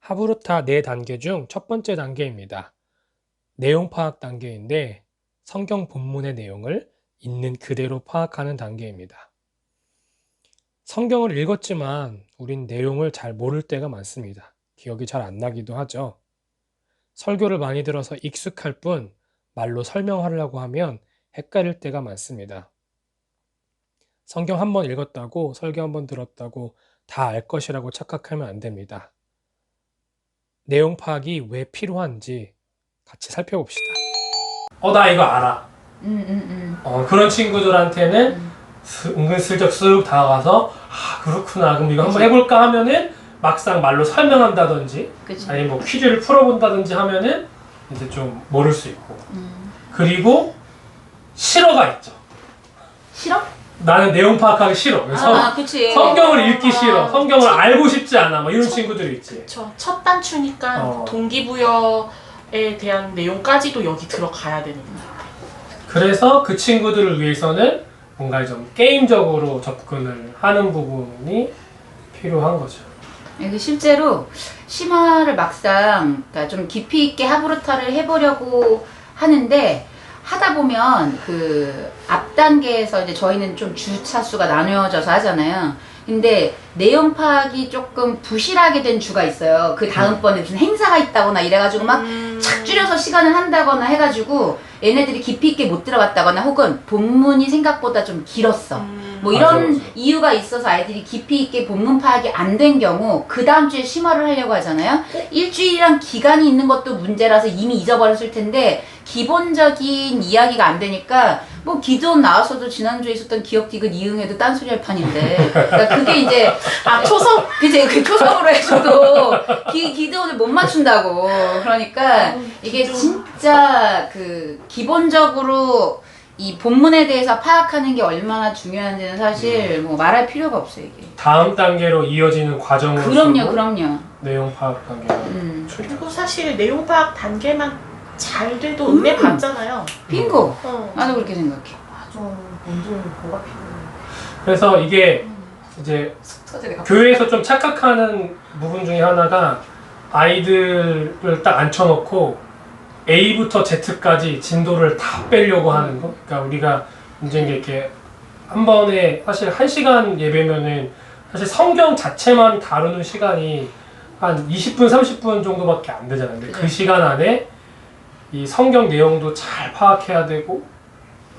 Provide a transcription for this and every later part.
하브루타 4단계 중 첫 번째 단계입니다. 내용 파악 단계인데 성경 본문의 내용을 있는 그대로 파악하는 단계입니다. 성경을 읽었지만 우린 내용을 잘 모를 때가 많습니다. 기억이 잘 안 나기도 하죠. 설교를 많이 들어서 익숙할 뿐 말로 설명하려고 하면 헷갈릴 때가 많습니다. 성경 한 번 읽었다고 설교 한 번 들었다고 다 알 것이라고 착각하면 안 됩니다. 내용 파악이 왜 필요한지 같이 살펴봅시다. 나 이거 알아. 그런 친구들한테는 은근슬쩍 쓱 다가가서 그렇구나 그럼 이거 한번 해볼까 하면은 막상 말로 설명한다든지 그치. 아니면 뭐 퀴즈를 풀어본다든지 하면은 이제 좀 모를 수 있고 그리고 싫어가 있죠. 싫어? 나는 내용 파악하기 싫어. 그래서 그치. 성경을 읽기 싫어. 성경을 알고 싶지 않아. 뭐 이런 친구들이 있지. 그쵸. 첫 단추니까 동기부여에 대한 내용까지도 여기 들어가야 되는 거예요. 그래서 그 친구들을 위해서는 뭔가 좀 게임적으로 접근을 하는 부분이 필요한 거죠. 이게 실제로 심화를 막상 그러니까 좀 깊이 있게 하브루타를 해보려고 하는데 하다 보면 그 앞 단계에서 이제 저희는 좀 주차수가 나누어져서 하잖아요. 근데 내용 파악이 조금 부실하게 된 주가 있어요. 그 다음번에 무슨 행사가 있다거나 이래가지고 막 착 줄여서 시간을 한다거나 해가지고 얘네들이 깊이 있게 못 들어갔다거나 혹은 본문이 생각보다 좀 길었어. 뭐 이런 맞아. 이유가 있어서 아이들이 깊이 있게 본문 파악이 안 된 경우 그 다음 주에 심화를 하려고 하잖아요. 일주일이란 기간이 있는 것도 문제라서 이미 잊어버렸을 텐데 기본적인 이야기가 안 되니까 뭐 기도원 나와서도 지난주에 있었던 기억 디귿 이응해도 딴소리 할 판인데 그러니까 그게 이제 초성? 그치 그 초성으로 해줘도 기도원을 못 맞춘다고 그러니까 이게 진짜 그 기본적으로 이 본문에 대해서 파악하는 게 얼마나 중요한지는 사실 뭐 말할 필요가 없어요 이게. 다음 단계로 이어지는 과정으로 그럼요. 내용 파악 단계가 그리고 사실 내용 파악 단계만 잘 돼도 은혜 받잖아요. 빙고. 나도 그렇게 생각해. 맞아. 완전 뭐가 필요해. 그래서 이게 이제 교회에서 좀 착각하는 부분 중에 하나가 아이들을 딱 앉혀놓고 A부터 Z까지 진도를 다 빼려고 하는 거. 그러니까 우리가 문제인 게 이렇게 한 번에 사실 1시간 예배면은 사실 성경 자체만 다루는 시간이 한 20분, 30분 정도밖에 안 되잖아요. 근데 그 시간 안에 이 성경 내용도 잘 파악해야 되고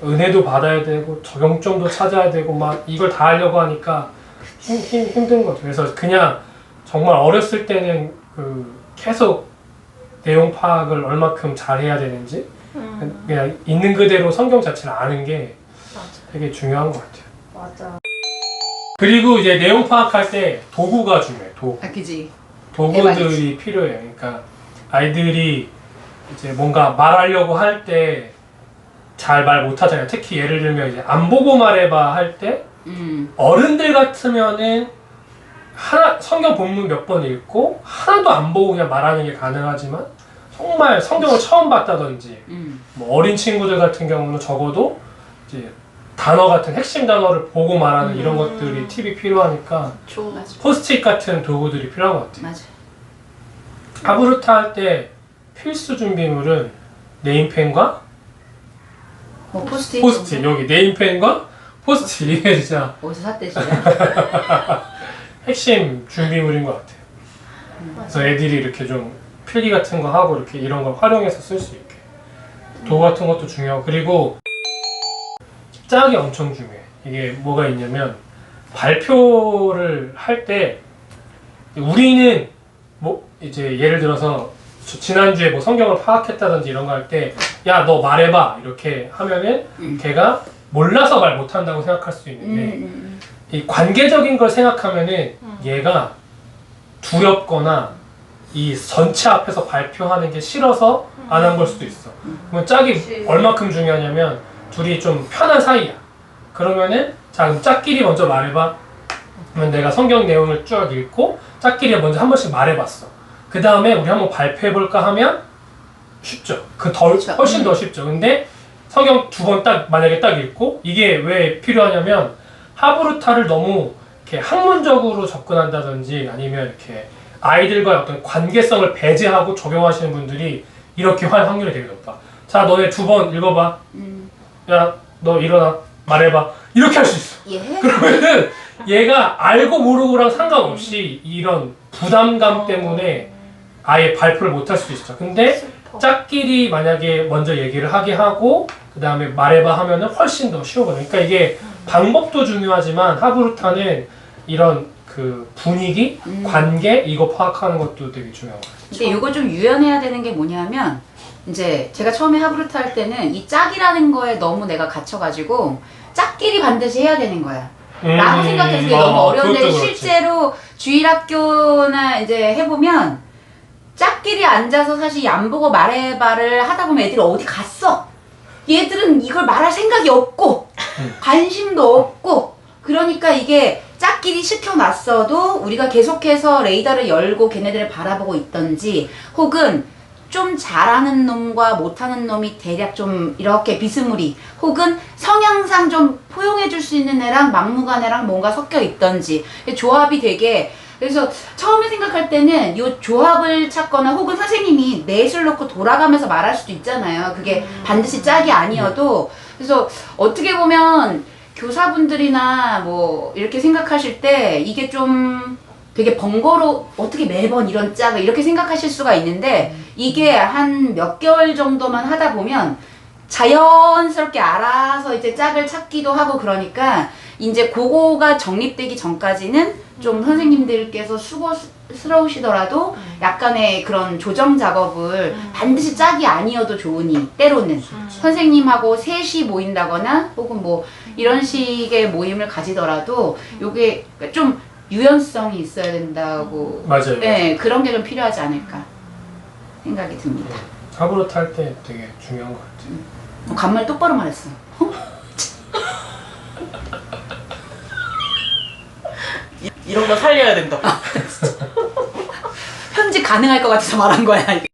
은혜도 받아야 되고 적용점도 찾아야 되고 막 이걸 다 하려고 하니까 힘든 거죠. 그래서 그냥 정말 어렸을 때는 그 계속 내용 파악을 얼마큼 잘해야 되는지 그냥 있는 그대로 성경 자체를 아는 게 맞아. 되게 중요한 것 같아요. 맞아. 그리고 이제 내용 파악할 때 도구가 중요해요. 도구. 그지. 도구들이 필요해요. 그러니까 아이들이 이제 뭔가 말하려고 할 때 잘 말 못하잖아요. 특히 예를 들면 이제 안 보고 말해봐 할 때 어른들 같으면은 성경 본문 몇 번 읽고 하나도 안 보고 그냥 말하는 게 가능하지만 정말 성경을 처음 봤다든지 뭐 어린 친구들 같은 경우는 적어도 이제 단어 같은 핵심 단어를 보고 말하는 이런 것들이 팁이 필요하니까 포스트잇 같은 도구들이 필요한 것 같아요. 맞아. 하브루타 할 때 필수 준비물은 네임펜과 뭐 포스트잇. 포스트잇. 여기 네임펜과 포스트잇. 이게 진짜 어디서 샀대 진짜. 핵심 준비물인 것 같아요. 그래서 애들이 이렇게 좀 필기 같은 거 하고 이렇게 이런 걸 활용해서 쓸 수 있게 도구 같은 것도 중요하고 그리고 짝이 엄청 중요해. 이게 뭐가 있냐면 발표를 할 때 우리는 뭐 이제 예를 들어서 지난주에 뭐 성경을 파악했다든지 이런 거 할 때 야 너 말해봐 이렇게 하면은 걔가 몰라서 말 못한다고 생각할 수 있는데 이 관계적인 걸 생각하면은 얘가 두렵거나 이 전체 앞에서 발표하는 게 싫어서 안 한 걸 수도 있어. 그러면 짝이 얼마큼 중요하냐면 둘이 좀 편한 사이야. 그러면은 자 그럼 짝끼리 먼저 말해봐. 그러면 내가 성경 내용을 쭉 읽고 짝끼리 먼저 한 번씩 말해봤어. 그 다음에 우리 한번 발표해볼까 하면 쉽죠. 훨씬 더 쉽죠. 근데 성경 2번 만약에 딱 읽고 이게 왜 필요하냐면 하브루타를 너무 이렇게 학문적으로 접근한다든지 아니면 이렇게 아이들과의 어떤 관계성을 배제하고 적용하시는 분들이 이렇게 할 확률이 되게 높다. 자, 너네 2번 읽어봐. 야, 너 일어나. 말해봐. 이렇게 할 수 있어. 예. 그러면은 얘가 알고 모르고랑 상관없이 이런 부담감 때문에 아예 발표를 못 할 수도 있어. 근데 슬퍼. 짝끼리 만약에 먼저 얘기를 하게 하고 그 다음에 말해봐 하면은 훨씬 더 쉬우거든요. 그러니까 이게 방법도 중요하지만 하브루타는 이런 그 분위기, 관계 이거 파악하는 것도 되게 중요한 것 같아요. 근데 이거 좀 유연해야 되는 게 뭐냐면 이제 제가 처음에 하브루타 할 때는 이 짝이라는 거에 너무 내가 갇혀가지고 짝끼리 반드시 해야 되는 거야. 라고 생각해서 그게 너무 어려운데 그것도 그렇지. 실제로 주일학교나 이제 해보면 짝끼리 앉아서 사실 얌보고 말해봐를 하다 보면 애들이 어디 갔어. 얘들은 이걸 말할 생각이 없고 관심도 없고 그러니까 이게 짝끼리 시켜놨어도 우리가 계속해서 레이더를 열고 걔네들을 바라보고 있던지 혹은 좀 잘하는 놈과 못하는 놈이 대략 좀 이렇게 비스무리 혹은 성향상 좀 포용해 줄 수 있는 애랑 막무가내랑 뭔가 섞여 있던지 조합이 되게 그래서 처음에 생각할 때는 이 조합을 찾거나 혹은 선생님이 넷을 놓고 돌아가면서 말할 수도 있잖아요. 그게 반드시 짝이 아니어도 그래서 어떻게 보면 교사분들이나 뭐 이렇게 생각하실 때 이게 좀 되게 번거로 어떻게 매번 이런 짝을 이렇게 생각하실 수가 있는데 이게 한 몇 개월 정도만 하다 보면 자연스럽게 알아서 이제 짝을 찾기도 하고 그러니까 이제 그거가 정립되기 전까지는 좀 선생님들께서 수고스러우시더라도 약간의 그런 조정 작업을 반드시 짝이 아니어도 좋으니 때로는 선생님하고 셋이 모인다거나 혹은 뭐 이런 식의 모임을 가지더라도 요게 좀 유연성이 있어야 된다고 맞아요. 네, 그런 게 좀 필요하지 않을까 생각이 듭니다. 하브루타 할 때 되게 중요한 것 같아요. 간말 똑바로 말했어. 이런 거 살려야 된다. 편집 가능할 것 같아서 말한 거야. 이게.